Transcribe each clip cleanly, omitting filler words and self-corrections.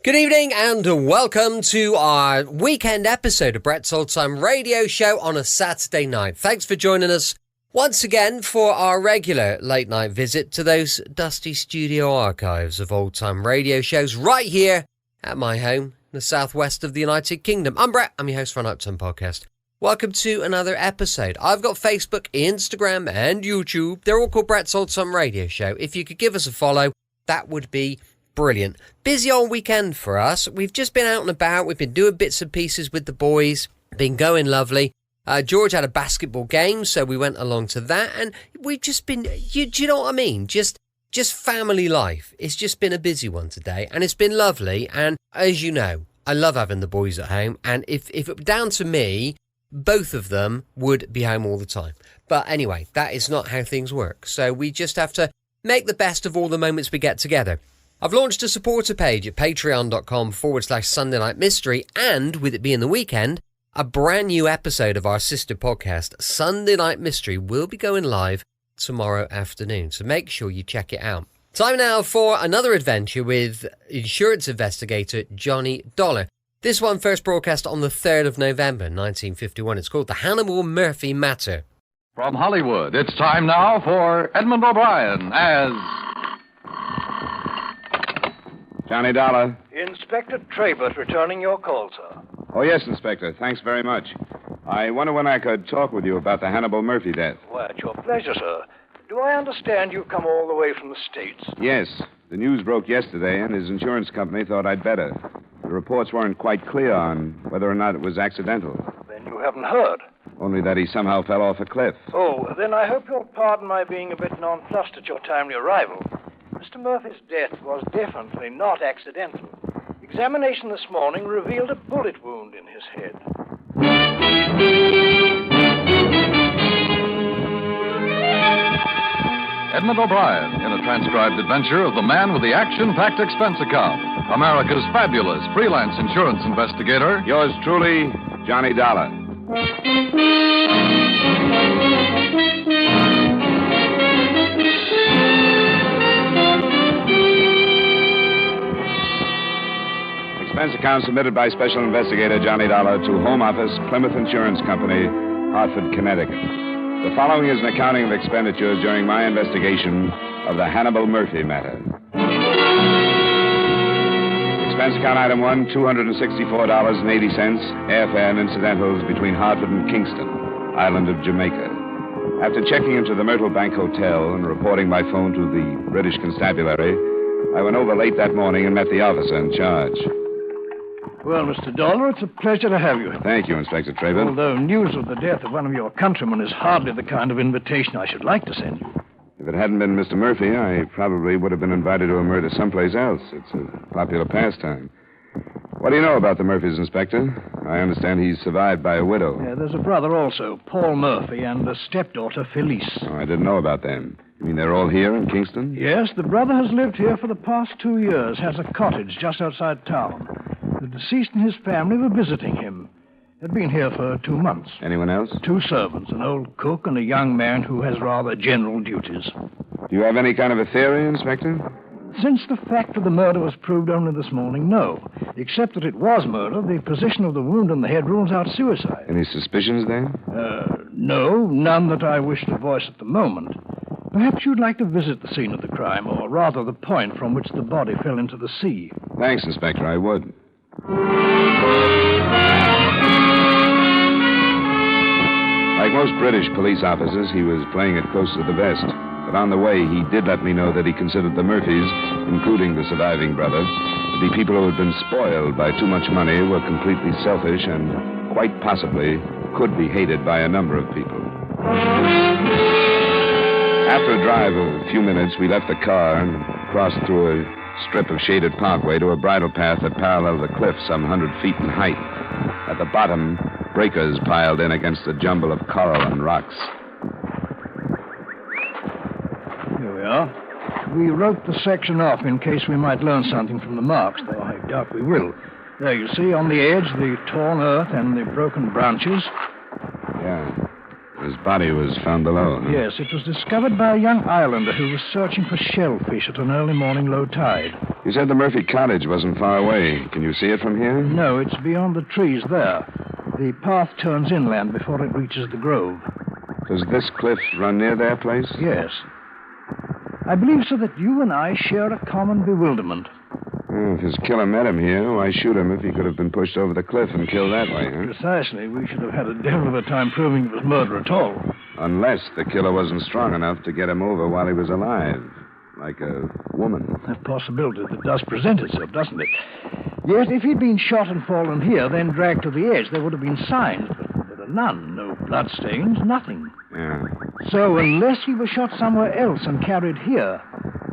Good evening and welcome to our weekend episode of Brett's Old Time Radio Show on a Saturday night. Thanks for joining us once again for our regular late night visit to those dusty studio archives of old time radio shows right here at my home in the southwest of the United Kingdom. I'm Brett, I'm your host for an Uptime podcast. Welcome to another episode. I've got Facebook, Instagram and YouTube. They're all called Brett's Old Time Radio Show. If you could give us a follow, that would be brilliant. Busy old weekend for us. We've just been out and about. We've been doing bits and pieces with the boys. Been going lovely. George had a basketball game, so we went along to that. And we've just been, do you know what I mean? Just family life. It's just been a busy one today. And it's been lovely. And as you know, I love having the boys at home. And if it were down to me, both of them would be home all the time. But anyway, that is not how things work. So we just have to make the best of all the moments we get together. I've launched a supporter page at patreon.com/Sunday Night Mystery, and with it being the weekend, a brand new episode of our sister podcast, Sunday Night Mystery, will be going live tomorrow afternoon, so make sure you check it out. Time now for another adventure with insurance investigator Johnny Dollar. This one first broadcast on the 3rd of November 1951. It's called The Hannibal Murphy Matter. From Hollywood, it's time now for Edmond O'Brien as Johnny Dollar. Inspector Trabert returning your call, sir. Oh, yes, Inspector. Thanks very much. I wonder when I could talk with you about the Hannibal Murphy death. Why, at your pleasure, sir. Do I understand you've come all the way from the States? Yes. The news broke yesterday, and his insurance company thought I'd better. The reports weren't quite clear on whether or not it was accidental. Then you haven't heard. Only that he somehow fell off a cliff. Oh, then I hope you'll pardon my being a bit nonplussed at your timely arrival. Mr. Murphy's death was definitely not accidental. Examination this morning revealed a bullet wound in his head. Edmond O'Brien in a transcribed adventure of the man with the action-packed expense account, America's fabulous freelance insurance investigator. Yours truly, Johnny Dollar. Expense account submitted by Special Investigator Johnny Dollar to Home Office, Plymouth Insurance Company, Hartford, Connecticut. The following is an accounting of expenditures during my investigation of the Hannibal Murphy matter. Expense account item 1, $264.80, airfare and incidentals between Hartford and Kingston, island of Jamaica. After checking into the Myrtle Bank Hotel and reporting by phone to the British Constabulary, I went over late that morning and met the officer in charge. Well, Mr. Dollar, it's a pleasure to have you. Thank you, Inspector Trabert. Although news of the death of one of your countrymen is hardly the kind of invitation I should like to send you. If it hadn't been Mr. Murphy, I probably would have been invited to a murder someplace else. It's a popular pastime. What do you know about the Murphys, Inspector? I understand he's survived by a widow. Yeah, there's a brother also, Paul Murphy, and a stepdaughter, Felice. Oh, I didn't know about them. You mean they're all here in Kingston? Yes, the brother has lived here for the past 2 years, has a cottage just outside town. The deceased and his family were visiting him. They'd been here for 2 months. Anyone else? 2 servants, an old cook and a young man who has rather general duties. Do you have any kind of a theory, Inspector? Since the fact of the murder was proved only this morning, no. Except that it was murder, the position of the wound on the head rules out suicide. Any suspicions, then? No, none that I wish to voice at the moment. Perhaps you'd like to visit the scene of the crime, or rather the point from which the body fell into the sea. Thanks, Inspector, I would. Like most British police officers, he was playing it close to the vest. But on the way, he did let me know that he considered the Murphys, including the surviving brother, to be people who had been spoiled by too much money, were completely selfish, and quite possibly could be hated by a number of people. After a drive of a few minutes, we left the car and crossed through a strip of shaded parkway to a bridle path that paralleled the cliff some 100 feet in height. At the bottom, breakers piled in against a jumble of coral and rocks. Here we are. We wrote the section off in case we might learn something from the marks, though I doubt we will. There, you see, on the edge, the torn earth and the broken branches. Yeah. His body was found below. Huh? Yes, it was discovered by a young islander who was searching for shellfish at an early morning low tide. You said the Murphy cottage wasn't far away. Can you see it from here? No, it's beyond the trees there. The path turns inland before it reaches the grove. Does this cliff run near their place? Yes. I believe, sir, that you and I share a common bewilderment. If his killer met him here, why shoot him if he could have been pushed over the cliff and killed that way, huh? Precisely. We should have had a devil of a time proving it was murder at all. Unless the killer wasn't strong enough to get him over while he was alive. Like a woman. A possibility that does present itself, doesn't it? Yet, if he'd been shot and fallen here, then dragged to the edge, there would have been signs. But there are none. No bloodstains, nothing. Yeah. So, unless he was shot somewhere else and carried here,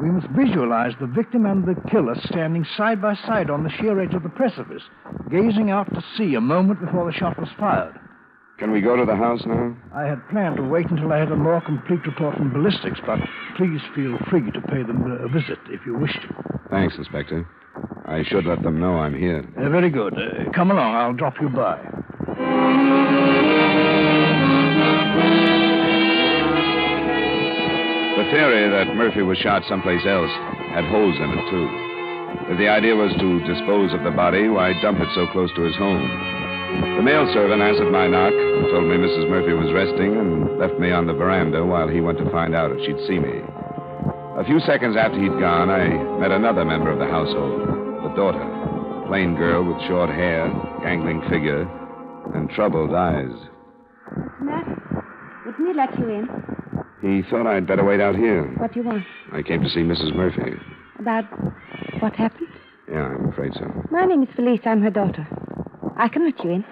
we must visualize the victim and the killer standing side by side on the sheer edge of the precipice, gazing out to sea a moment before the shot was fired. Can we go to the house now? I had planned to wait until I had a more complete report from ballistics, but please feel free to pay them a visit if you wish to. Thanks, Inspector. I should let them know I'm here. Very good. Come along. I'll drop you by. The theory that Murphy was shot someplace else had holes in it, too. If the idea was to dispose of the body, why dump it so close to his home? The mail servant answered my knock, told me Mrs. Murphy was resting, and left me on the veranda while he went to find out if she'd see me. A few seconds after he'd gone, I met another member of the household, the daughter. A plain girl with short hair, gangling figure, and troubled eyes. What's the matter? Wouldn't he let you in? He thought I'd better wait out here. What do you want? I came to see Mrs. Murphy. About what happened? Yeah, I'm afraid so. My name is Felice. I'm her daughter. I can let you in.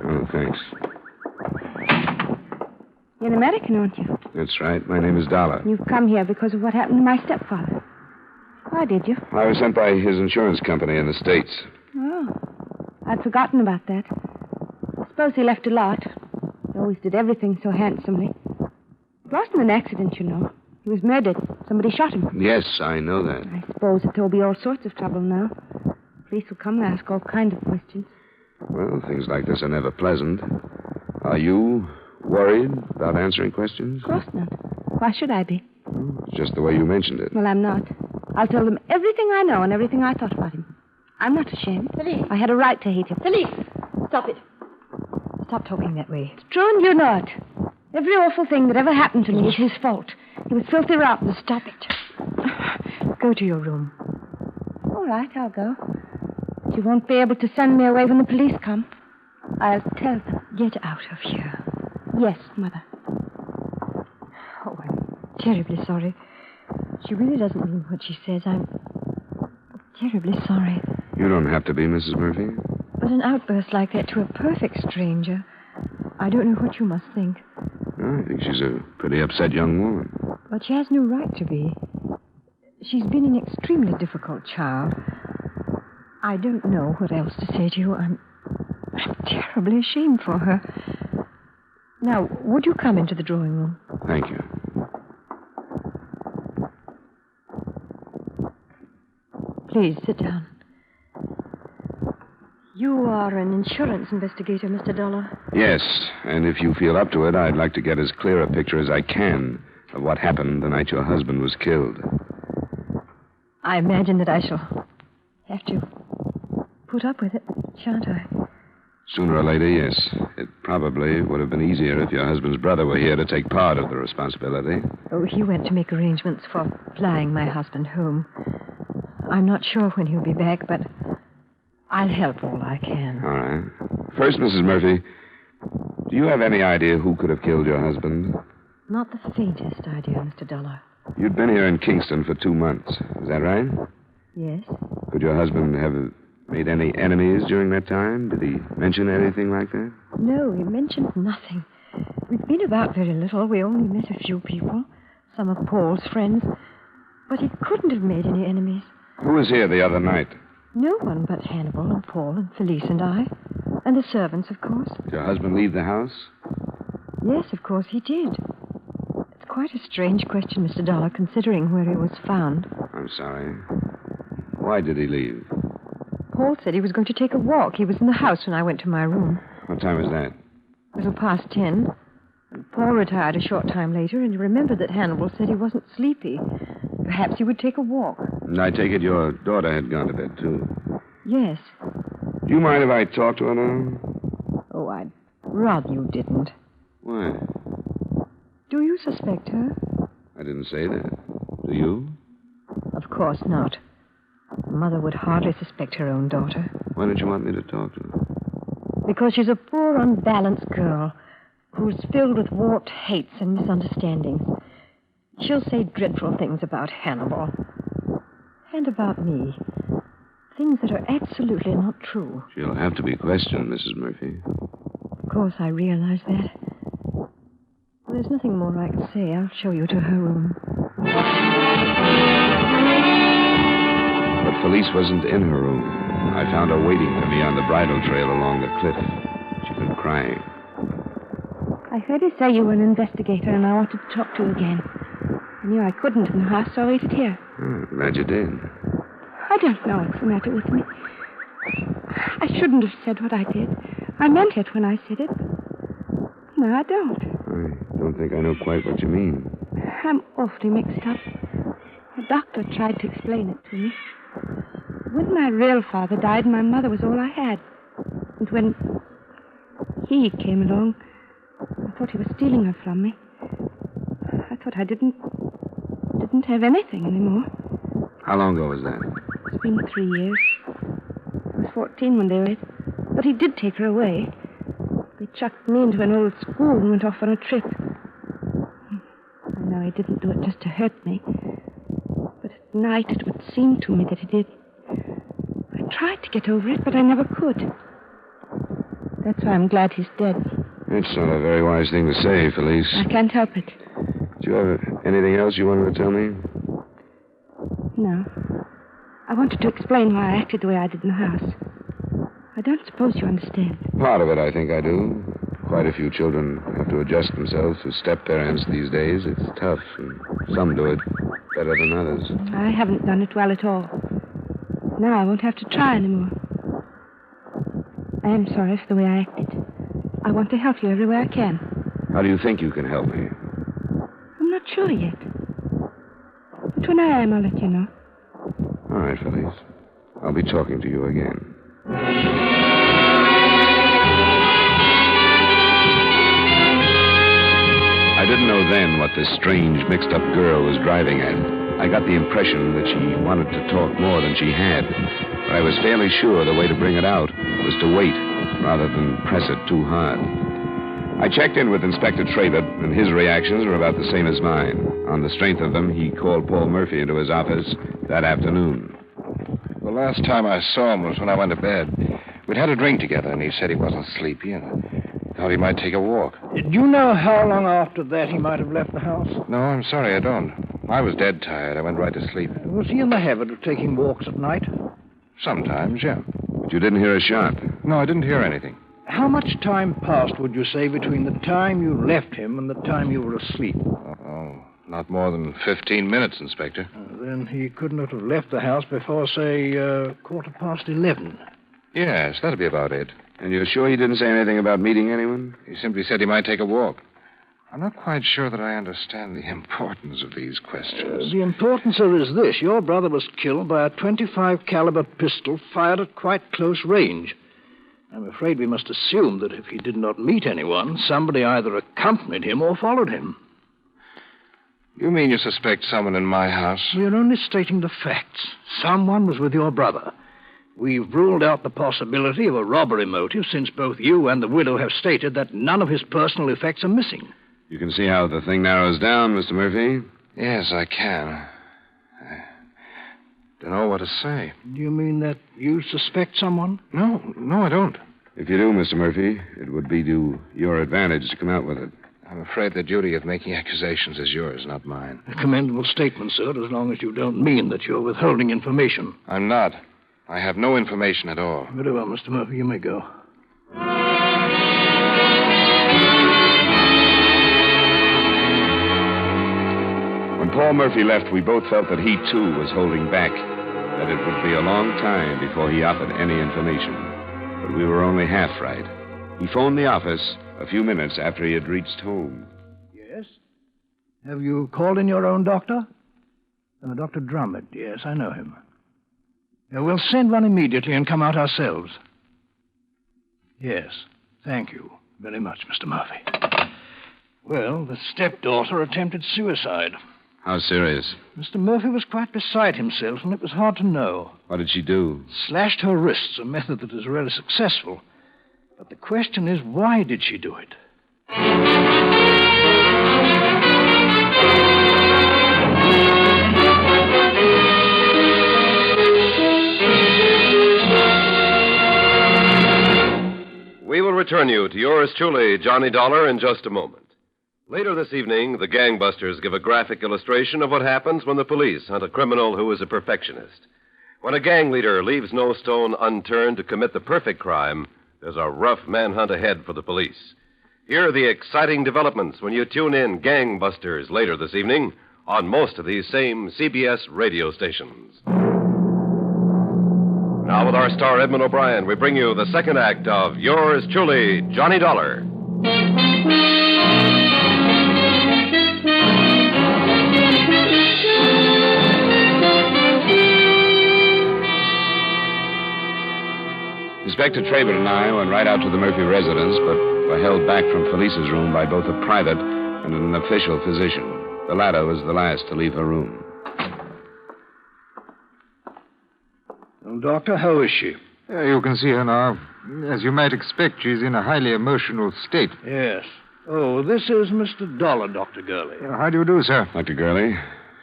Oh, thanks. You're an American, aren't you? That's right. My name is Dollar. You've come here because of what happened to my stepfather. Why did you? I was sent by his insurance company in the States. Oh, I'd forgotten about that. I suppose he left a lot. He always did everything so handsomely. It wasn't an accident, you know. He was murdered. Somebody shot him. Yes, I know that. I suppose that there'll be all sorts of trouble now. Police will come and ask all kinds of questions. Well, things like this are never pleasant. Are you worried about answering questions? Of course not. Why should I be? It's just the way you mentioned it. Well, I'm not. I'll tell them everything I know and everything I thought about him. I'm not ashamed. Felice. I had a right to hate him. Felice, stop it. Stop talking that way. It's true and you know it. Every awful thing that ever happened to me is his fault. He was filthy rotten. Stop it. Go to your room. All right, I'll go. But you won't be able to send me away when the police come. I'll tell them. Get out of here. Yes, Mother. Oh, I'm terribly sorry. She really doesn't mean what she says. I'm terribly sorry. You don't have to be, Mrs. Murphy. But an outburst like that to a perfect stranger, I don't know what you must think. I think she's a pretty upset young woman. But she has no right to be. She's been an extremely difficult child. I don't know what else to say to you. I'm terribly ashamed for her. Now, would you come into the drawing room? Thank you. Please, sit down. You are an insurance investigator, Mr. Dollar. Yes, and if you feel up to it, I'd like to get as clear a picture as I can of what happened the night your husband was killed. I imagine that I shall have to put up with it, shan't I? Sooner or later, yes. It probably would have been easier if your husband's brother were here to take part of the responsibility. Oh, he went to make arrangements for flying my husband home. I'm not sure when he'll be back, but I'll help all I can. All right. First, Mrs. Murphy, do you have any idea who could have killed your husband? Not the faintest idea, Mr. Dollar. You'd been here in Kingston for 2 months. Is that right? Yes? Could your husband have made any enemies during that time? Did he mention anything like that? No, he mentioned nothing. We've been about very little. We only met a few people. Some of Paul's friends. But he couldn't have made any enemies. Who was here the other night? No one but Hannibal and Paul and Felice and I. And the servants, of course. Did your husband leave the house? Yes, of course he did. It's quite a strange question, Mr. Dollar, considering where he was found. I'm sorry. Why did he leave? Paul said he was going to take a walk. He was in the house when I went to my room. What time was that? A little past 10. And Paul retired a short time later, and he remembered that Hannibal said he wasn't sleepy. Perhaps he would take a walk. And I take it your daughter had gone to bed, too. Yes. Do you mind if I talk to her now? Oh, I'd rather you didn't. Why? Do you suspect her? I didn't say that. Do you? Of course not. A mother would hardly suspect her own daughter. Why don't you want me to talk to her? Because she's a poor, unbalanced girl who's filled with warped hates and misunderstandings. She'll say dreadful things about Hannibal. And about me. Things that are absolutely not true. She'll have to be questioned, Mrs. Murphy. Of course, I realize that. Well, there's nothing more I can say. I'll show you to her room. But Felice wasn't in her room. I found her waiting for me on the bridle trail along the cliff. She'd been crying. I heard you say you were an investigator, and I wanted to talk to you again. I knew I couldn't in the house, so I waited here. Oh, glad you did. I don't know what's the matter with me. I shouldn't have said what I did. I meant it when I said it. No, I don't. I don't think I know quite what you mean. I'm awfully mixed up. The doctor tried to explain it to me. When my real father died, my mother was all I had. And when he came along, I thought he was stealing her from me. I thought I didn't have anything anymore. How long ago was that? It's been 3 years. I was 14 when they were. But he did take her away. They chucked me into an old school and went off on a trip. I know he didn't do it just to hurt me. But at night it would seem to me that he did. I tried to get over it, but I never could. That's why I'm glad he's dead. It's not a very wise thing to say, Felice. I can't help it. Do you have anything else you wanted to tell me? No. I wanted to explain why I acted the way I did in the house. I don't suppose you understand. Part of it, I think I do. Quite a few children have to adjust themselves to step-parents these days. It's tough, and some do it better than others. I haven't done it well at all. Now I won't have to try anymore. I am sorry for the way I acted. I want to help you every way I can. How do you think you can help me? I'm not sure yet. But when I am, I'll let you know. All right, Felice. I'll be talking to you again. I didn't know then what this strange, mixed-up girl was driving at. I got the impression that she wanted to talk more than she had. But I was fairly sure the way to bring it out was to wait rather than press it too hard. I checked in with Inspector Trabert, and his reactions were about the same as mine. On the strength of them, he called Paul Murphy into his office that afternoon. The last time I saw him was when I went to bed. We'd had a drink together, and he said he wasn't sleepy, and I thought he might take a walk. Do you know how long after that he might have left the house? No, I'm sorry, I don't. I was dead tired. I went right to sleep. Was he in the habit of taking walks at night? Sometimes, yeah. But you didn't hear a shot. No, I didn't hear anything. How much time passed, would you say, between the time you left him and the time you were asleep? Oh, not more than 15 minutes, Inspector. Then he couldn't have left the house before, say, 11:15. Yes, that'd be about it. And you're sure he didn't say anything about meeting anyone? He simply said he might take a walk. I'm not quite sure that I understand the importance of these questions. The importance of it is this. Your brother was killed by a .25 caliber pistol fired at quite close range. I'm afraid we must assume that if he did not meet anyone, somebody either accompanied him or followed him. You mean you suspect someone in my house? We're only stating the facts. Someone was with your brother. We've ruled out the possibility of a robbery motive since both you and the widow have stated that none of his personal effects are missing. You can see how the thing narrows down, Mr. Murphy. Yes, I can. I don't know what to say. Do you mean that you suspect someone? No, I don't. If you do, Mr. Murphy, it would be to your advantage to come out with it. I'm afraid the duty of making accusations is yours, not mine. A commendable statement, sir, as long as you don't mean that you're withholding information. I'm not. I have no information at all. Very well, Mr. Murphy, you may go. When Paul Murphy left, we both felt that he, too, was holding back, that it would be a long time before he offered any information. But we were only half right. He phoned the office a few minutes after he had reached home. Have you called in your own doctor? Dr. Drummond. Yes, I know him. We'll send one immediately and come out ourselves. Yes, thank you very much, Mr. Murphy. Well, the stepdaughter attempted suicide. How serious? Mr. Murphy was quite beside himself, and it was hard to know. What did she do? Slashed her wrists, a method that is really successful. But the question is, why did she do it? We will return you to yours truly, Johnny Dollar, in just a moment. Later this evening, the gangbusters give a graphic illustration of what happens when the police hunt a criminal who is a perfectionist. When a gang leader leaves no stone unturned to commit the perfect crime, there's a rough manhunt ahead for the police. Here are the exciting developments when you tune in Gangbusters later this evening on most of these same CBS radio stations. Now, with our star Edmond O'Brien, we bring you the second act of yours truly, Johnny Dollar. Inspector Traybert and I went right out to the Murphy residence, but were held back from Felice's room by both a private and an official physician. The latter was the last to leave her room. Well, Doctor, how is she? You can see her now. As you might expect, she's in a highly emotional state. Yes. Oh, this is Mr. Dollar, Dr. Gurley. How do you do, sir? Dr. Gurley,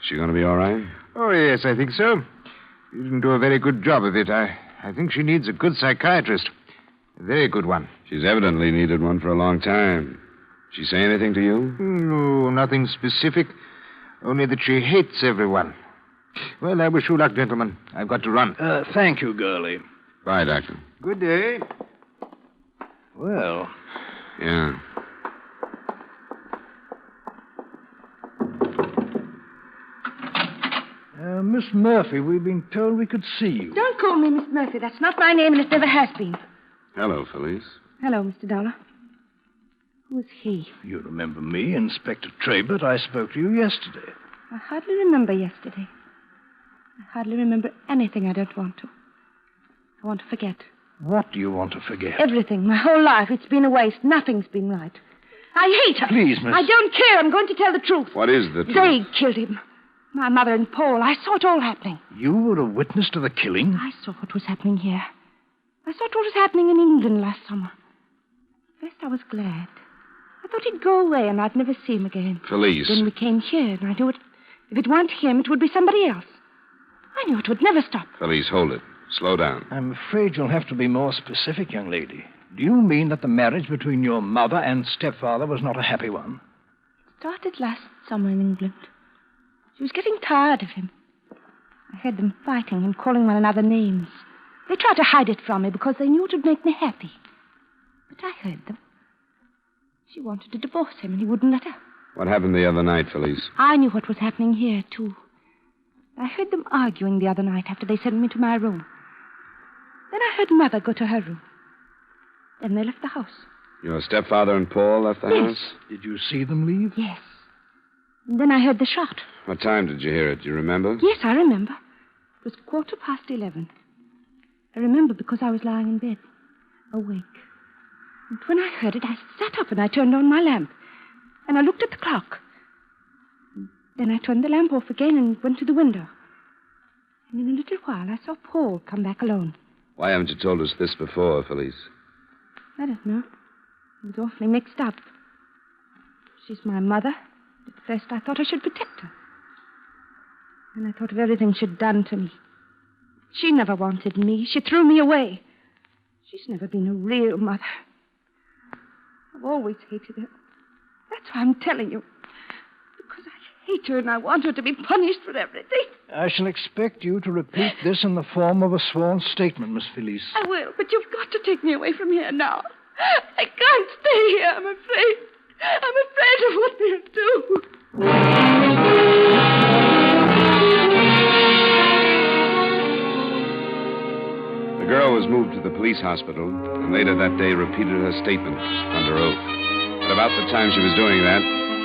she going to be all right? Oh, yes, I think so. You didn't do a very good job of it. I think she needs a good psychiatrist. A very good one. She's evidently needed one for a long time. She say anything to you? No, nothing specific. Only that she hates everyone. Well, I wish you luck, gentlemen. I've got to run. Thank you, Gurley. Bye, Doctor. Good day. Well. Yeah. Miss Murphy, we've been told we could see you. Don't call me Miss Murphy. That's not my name, and it never has been. Hello, Felice. Hello, Mr. Dollar. Who's he? You remember me, Inspector Traybert. I spoke to you yesterday. I hardly remember yesterday. I hardly remember anything I don't want to. I want to forget. What do you want to forget? Everything. My whole life. It's been a waste. Nothing's been right. I hate her. Please, Miss... I don't care. I'm going to tell the truth. What is the truth? They killed him. My mother and Paul. I saw it all happening. You were a witness to the killing? I saw what was happening here. I saw what was happening in England last summer. First, I was glad. I thought he'd go away and I'd never see him again. Felice. Then we came here, and I knew it. If it weren't him, it would be somebody else. I knew it would never stop. Felice, hold it. Slow down. I'm afraid you'll have to be more specific, young lady. Do you mean that the marriage between your mother and stepfather was not a happy one? It started last summer in England. She was getting tired of him. I heard them fighting and calling one another names. They tried to hide it from me because they knew it would make me happy. But I heard them. She wanted to divorce him, and he wouldn't let her. What happened the other night, Felice? I knew what was happening here, too. I heard them arguing the other night after they sent me to my room. Then I heard Mother go to her room. Then they left the house. Your stepfather and Paul left the house? Did you see them leave? Yes. And then I heard the shot. What time did you hear it? Do you remember? Yes, I remember. It was 11:15. I remember because I was lying in bed, awake. And when I heard it, I sat up and I turned on my lamp. And I looked at the clock. Then I turned the lamp off again and went to the window. And in a little while, I saw Paul come back alone. Why haven't you told us this before, Felice? I don't know. I was awfully mixed up. She's my mother. At first, I thought I should protect her. And I thought of everything she'd done to me. She never wanted me. She threw me away. She's never been a real mother. I've always hated her. That's why I'm telling you. Because I hate her and I want her to be punished for everything. I shall expect you to repeat this in the form of a sworn statement, Miss Felice. I will, but you've got to take me away from here now. I can't stay here, I'm afraid. I'm afraid of what they'll do. The girl was moved to the police hospital and later that day repeated her statement under oath. At about the time she was doing that,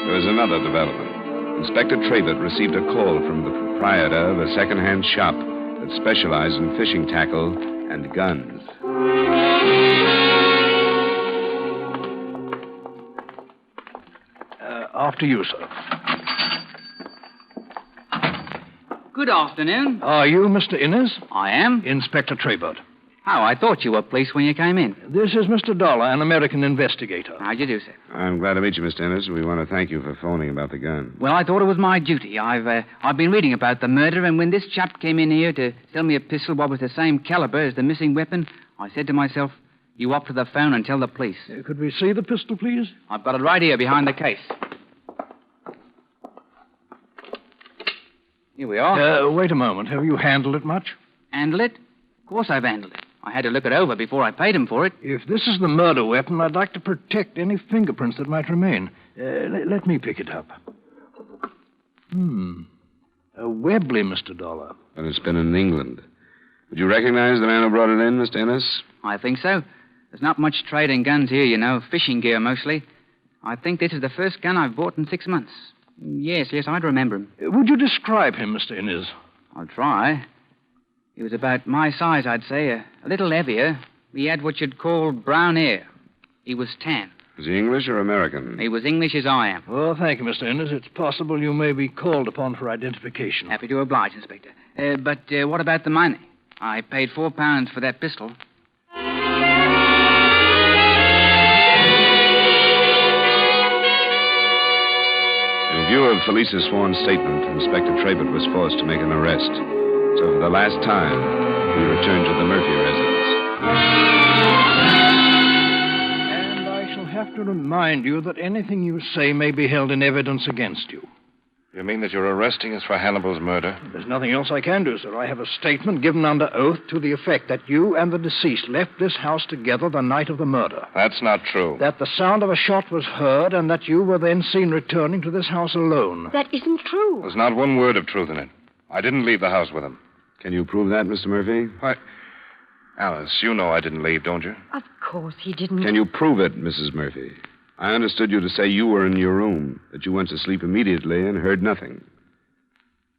there was another development. Inspector Trabert received a call from the proprietor of a second-hand shop that specialized in fishing tackle and guns. After you, sir. Good afternoon. Are you Mr. Innes? I am. Inspector Trabert. Oh, I thought you were police when you came in. This is Mr. Dollar, an American investigator. How'd you do, sir? I'm glad to meet you, Mr. Innes. We want to thank you for phoning about the gun. Well, I thought it was my duty. I've been reading about the murder, and when this chap came in here to sell me a pistol what was the same caliber as the missing weapon, I said to myself, you up to the phone and tell the police. Could we see the pistol, please? I've got it right here behind the case. Here we are. Wait a moment. Have you handled it much? Handle it? Of course I've handled it. I had to look it over before I paid him for it. If this is the murder weapon, I'd like to protect any fingerprints that might remain. Let me pick it up. A Webley, Mr. Dollar. And it's been in England. Would you recognize the man who brought it in, Mr. Innes? I think so. There's not much trade in guns here, you know. Fishing gear, mostly. I think this is the first gun I've bought in 6 months. Yes, I'd remember him. Would you describe him, Mr. Innes? I'll try. He was about my size, I'd say. A little heavier. He had what you'd call brown hair. He was tan. Is he English or American? He was English as I am. Well, thank you, Mr. Innes. It's possible you may be called upon for identification. Happy to oblige, Inspector. But what about the money? I paid £4 for that pistol. In view of Felice's sworn statement, Inspector Trabert was forced to make an arrest. So for the last time, we returned to the Murphy residence. And I shall have to remind you that anything you say may be held in evidence against you. You mean that you're arresting us for Hannibal's murder? There's nothing else I can do, sir. I have a statement given under oath to the effect that you and the deceased left this house together the night of the murder. That's not true. That the sound of a shot was heard and that you were then seen returning to this house alone. That isn't true. There's not one word of truth in it. I didn't leave the house with him. Can you prove that, Mr. Murphy? Why, Alice, you know I didn't leave, don't you? Of course he didn't. Can you prove it, Mrs. Murphy? I understood you to say you were in your room, that you went to sleep immediately and heard nothing.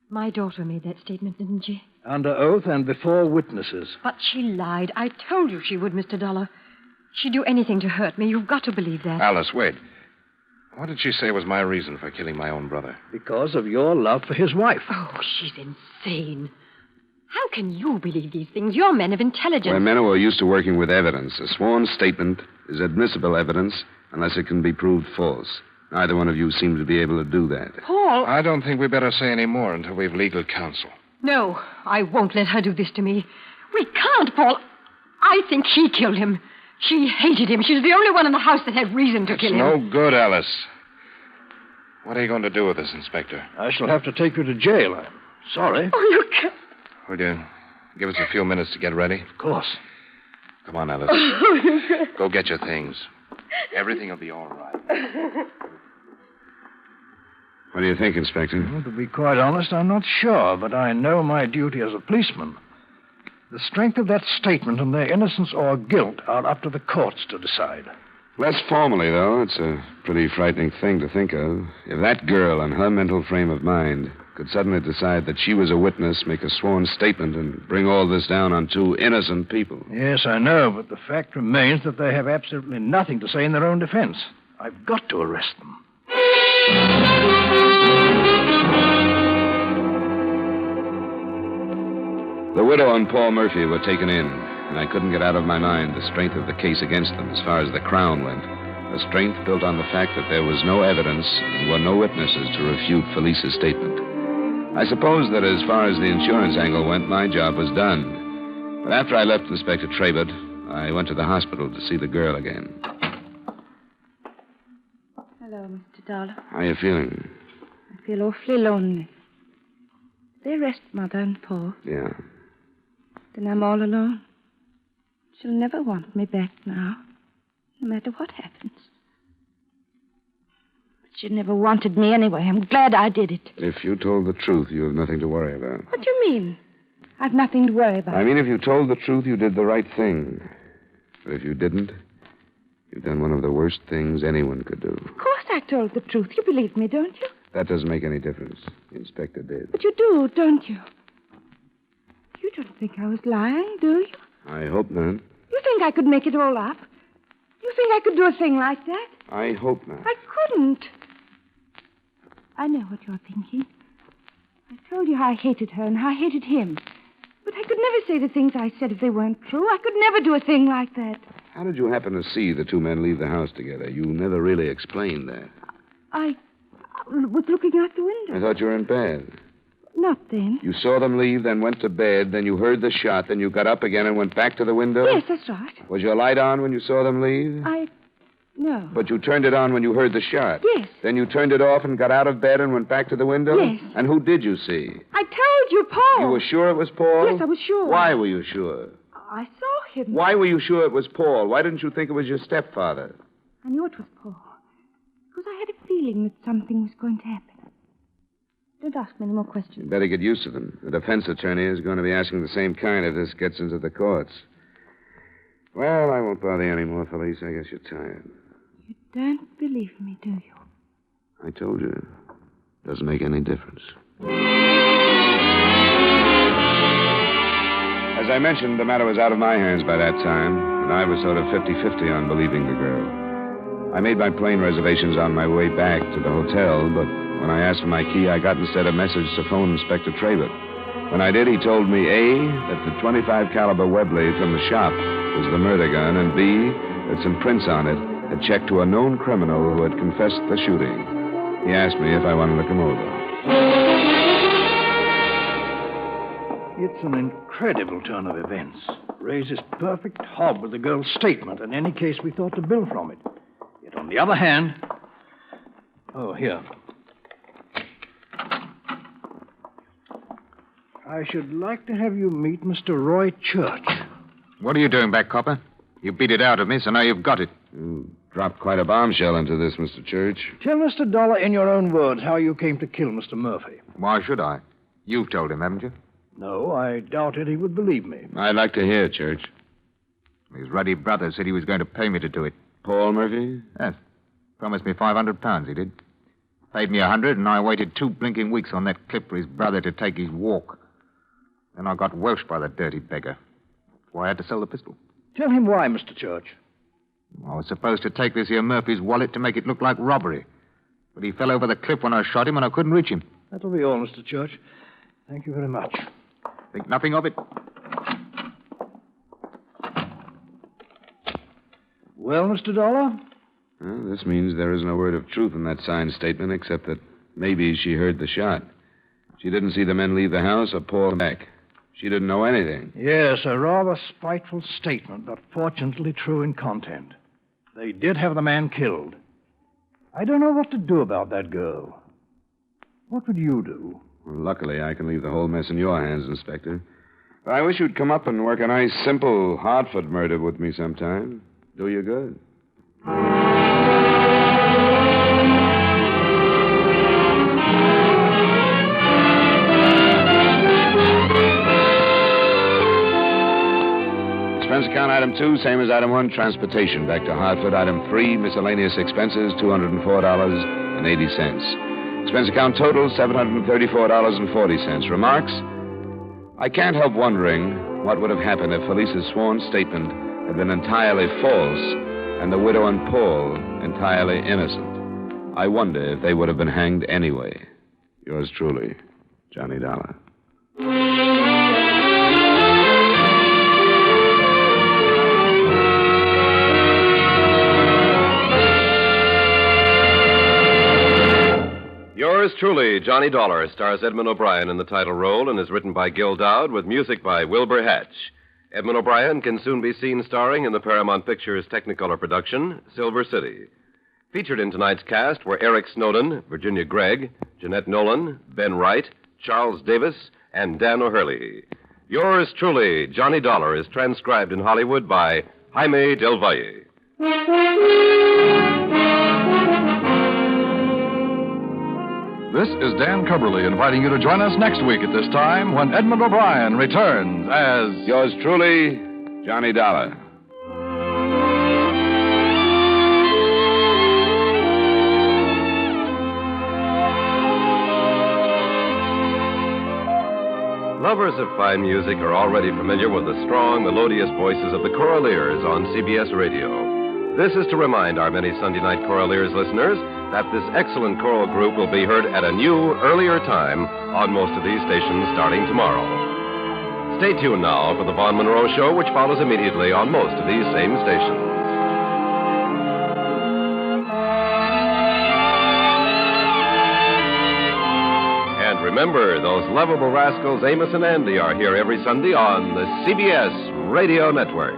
My daughter made that statement, didn't she? Under oath and before witnesses. But she lied. I told you she would, Mr. Dollar. She'd do anything to hurt me. You've got to believe that. Alice, wait. What did she say was my reason for killing my own brother? Because of your love for his wife. Oh, she's insane. How can you believe these things? You're men of intelligence. We're men who are used to working with evidence. A sworn statement is admissible evidence unless it can be proved false. Neither one of you seem to be able to do that. Paul! I don't think we better say any more until we've legal counsel. No, I won't let her do this to me. We can't, Paul. I think she killed him. She hated him. She's the only one in the house that had reason to kill him. It's no good, Alice. What are you going to do with us, Inspector? I shall have to take you to jail. I'm sorry. Oh, you can't. Would you give us a few minutes to get ready? Of course. Come on, Alice. Go get your things. Everything will be all right. What do you think, Inspector? Well, to be quite honest, I'm not sure, but I know my duty as a policeman. The strength of that statement and their innocence or guilt are up to the courts to decide. Less formally, though, it's a pretty frightening thing to think of. If that girl, in her mental frame of mind, could suddenly decide that she was a witness, make a sworn statement, and bring all this down on two innocent people. Yes, I know, but the fact remains that they have absolutely nothing to say in their own defense. I've got to arrest them. The widow and Paul Murphy were taken in, and I couldn't get out of my mind the strength of the case against them as far as the Crown went. A strength built on the fact that there was no evidence and were no witnesses to refute Felice's statement. I suppose that as far as the insurance angle went, my job was done. But after I left Inspector Trabert, I went to the hospital to see the girl again. Hello, Mr. Dollar. How are you feeling? I feel awfully lonely. They arrest Mother and Paul. Yeah. Then I'm all alone. She'll never want me back now, no matter what happens. But she never wanted me anyway. I'm glad I did it. If you told the truth, you have nothing to worry about. What do you mean? I've nothing to worry about. I mean, if you told the truth, you did the right thing. But if you didn't, you've done one of the worst things anyone could do. Of course I told the truth. You believe me, don't you? That doesn't make any difference. The inspector did. But you do, don't you? You don't think I was lying, do you? I hope not. You think I could make it all up? You think I could do a thing like that? I hope not. I couldn't. I know what you're thinking. I told you how I hated her and how I hated him. But I could never say the things I said if they weren't true. I could never do a thing like that. How did you happen to see the two men leave the house together? You never really explained that. I was looking out the window. I thought you were in bed. Not then. You saw them leave, then went to bed, then you heard the shot, then you got up again and went back to the window? Yes, that's right. Was your light on when you saw them leave? No. But you turned it on when you heard the shot? Yes. Then you turned it off and got out of bed and went back to the window? Yes. And who did you see? I told you, Paul. You were sure it was Paul? Yes, I was sure. Why were you sure? I saw him. Why were you sure it was Paul? Why didn't you think it was your stepfather? I knew it was Paul. Because I had a feeling that something was going to happen. Don't ask me any more questions. You better get used to them. The defense attorney is going to be asking the same kind if this gets into the courts. Well, I won't bother you anymore, Felice. I guess you're tired. You don't believe me, do you? I told you. Doesn't make any difference. As I mentioned, the matter was out of my hands by that time, and I was sort of 50-50 on believing the girl. I made my plane reservations on my way back to the hotel, but when I asked for my key, I got instead a message to phone Inspector Trabert. When I did, he told me, A, that the .25 caliber Webley from the shop was the murder gun, and B, that some prints on it had checked to a known criminal who had confessed the shooting. He asked me if I wanted to come over. It's an incredible turn of events. Raises perfect hob with the girl's statement. In any case, we thought to build from it. Yet on the other hand... Oh, here. I should like to have you meet Mr. Roy Church. What are you doing back, Copper? You beat it out of me, so now you've got it. You dropped quite a bombshell into this, Mr. Church. Tell Mr. Dollar in your own words how you came to kill Mr. Murphy. Why should I? You've told him, haven't you? No, I doubted he would believe me. I'd like to hear, Church. His ruddy brother said he was going to pay me to do it. Paul Murphy? Yes. Promised me £500, he did. Paid me 100, and I waited 2 blinking weeks on that clip for his brother to take his walk. Then I got welshed by the dirty beggar. That's why I had to sell the pistol. Tell him why, Mr. Church. I was supposed to take this here Murphy's wallet to make it look like robbery. But he fell over the cliff when I shot him, and I couldn't reach him. That'll be all, Mr. Church. Thank you very much. Think nothing of it. Well, Mr. Dollar? Well, this means there is no word of truth in that signed statement, except that maybe she heard the shot. She didn't see the men leave the house or Paul back. She didn't know anything. Yes, a rather spiteful statement, but fortunately true in content. They did have the man killed. I don't know what to do about that girl. What would you do? Well, luckily, I can leave the whole mess in your hands, Inspector. But I wish you'd come up and work a nice, simple Hartford murder with me sometime. Do you good. Expense account item 2, same as item 1, transportation back to Hartford. Item 3, miscellaneous expenses, $204.80. Expense account total, $734.40. Remarks? I can't help wondering what would have happened if Felice's sworn statement had been entirely false and the widow and Paul entirely innocent. I wonder if they would have been hanged anyway. Yours truly, Johnny Dollar. Yours truly, Johnny Dollar, stars Edmond O'Brien in the title role and is written by Gil Dowd with music by Wilbur Hatch. Edmond O'Brien can soon be seen starring in the Paramount Pictures Technicolor production, Silver City. Featured in tonight's cast were Eric Snowden, Virginia Gregg, Jeanette Nolan, Ben Wright, Charles Davis, and Dan O'Hurley. Yours truly, Johnny Dollar, is transcribed in Hollywood by Jaime Del Valle. This is Dan Cubberly inviting you to join us next week at this time when Edmond O'Brien returns as... Yours truly, Johnny Dollar. Lovers of fine music are already familiar with the strong, melodious voices of the Choraleers on CBS Radio. This is to remind our many Sunday night Choraleers listeners that this excellent choral group will be heard at a new, earlier time on most of these stations starting tomorrow. Stay tuned now for the Vaughn Monroe Show, which follows immediately on most of these same stations. And remember, those lovable rascals Amos and Andy are here every Sunday on the CBS Radio Network.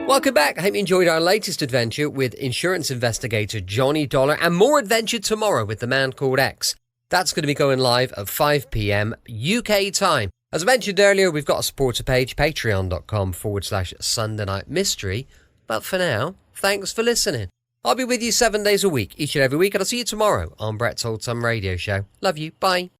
Welcome back. I hope you enjoyed our latest adventure with insurance investigator Johnny Dollar, and more adventure tomorrow with the man called X. That's going to be going live at 5 p.m. UK time. As I mentioned earlier, we've got a supporter page, patreon.com/Sunday Night Mystery. But for now, thanks for listening. I'll be with you 7 days a week, each and every week, and I'll see you tomorrow on Brett's Old Time Radio Show. Love you. Bye.